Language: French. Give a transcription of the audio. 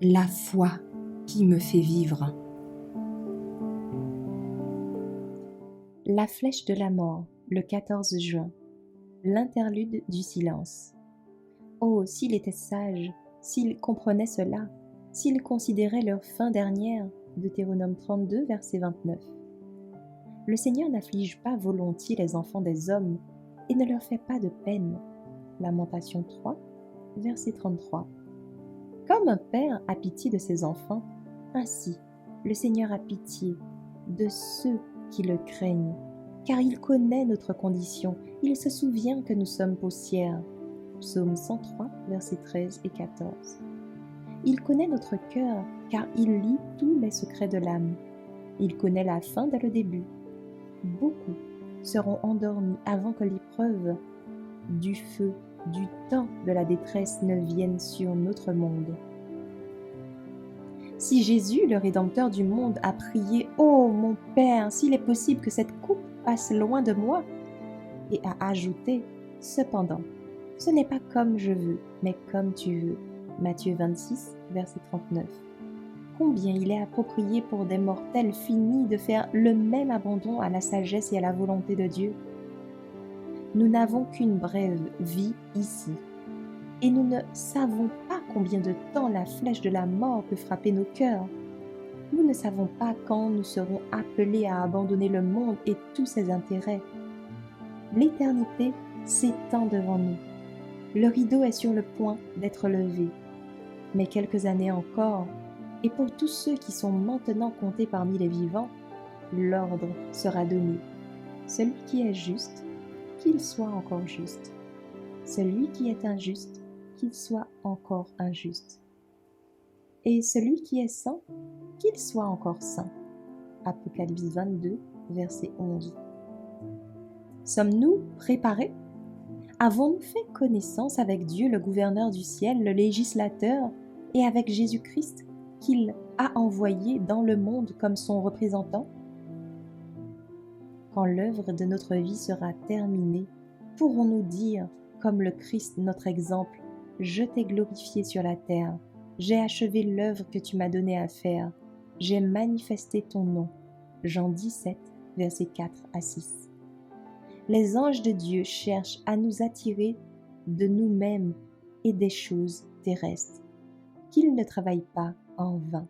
La foi qui me fait vivre. La flèche de la mort, le 14 juin. L'interlude du silence. Oh, s'il était sage, s'il comprenait cela, s'il considérait leur fin dernière, Deutéronome 32, verset 29. Le Seigneur n'afflige pas volontiers les enfants des hommes et ne leur fait pas de peine. Lamentation 3, verset 33. Comme un père a pitié de ses enfants, ainsi le Seigneur a pitié de ceux qui le craignent, car il connaît notre condition, il se souvient que nous sommes poussière. Psaume 103, versets 13 et 14. Il connaît notre cœur, car il lit tous les secrets de l'âme. Il connaît la fin dès le début. Beaucoup seront endormis avant que l'épreuve du feu, du temps de la détresse ne vienne sur notre monde. Si Jésus, le Rédempteur du monde, a prié « Oh, mon Père, s'il est possible que cette coupe passe loin de moi » et a ajouté « Cependant, ce n'est pas comme je veux, mais comme tu veux » Matthieu 26, verset 39. Combien il est approprié pour des mortels finis de faire le même abandon à la sagesse et à la volonté de Dieu. Nous n'avons qu'une brève vie ici, et nous ne savons pas combien de temps la flèche de la mort peut frapper nos cœurs. Nous ne savons pas quand nous serons appelés à abandonner le monde et tous ses intérêts. L'éternité s'étend devant nous. Le rideau est sur le point d'être levé. Mais quelques années encore, et pour tous ceux qui sont maintenant comptés parmi les vivants, l'ordre sera donné. Celui qui est juste, qu'il soit encore juste. Celui qui est injuste, qu'il soit encore injuste. Et celui qui est saint, qu'il soit encore saint. Apocalypse 22, verset 11. Sommes-nous préparés? Avons-nous fait connaissance avec Dieu, le gouverneur du ciel, le législateur, et avec Jésus-Christ qu'il a envoyé dans le monde comme son représentant? Quand l'œuvre de notre vie sera terminée, pourrons-nous dire, comme le Christ notre exemple, « Je t'ai glorifié sur la terre, j'ai achevé l'œuvre que tu m'as donnée à faire, j'ai manifesté ton nom » Jean 17, versets 4 à 6. Les anges de Dieu cherchent à nous attirer de nous-mêmes et des choses terrestres, qu'ils ne travaillent pas en vain.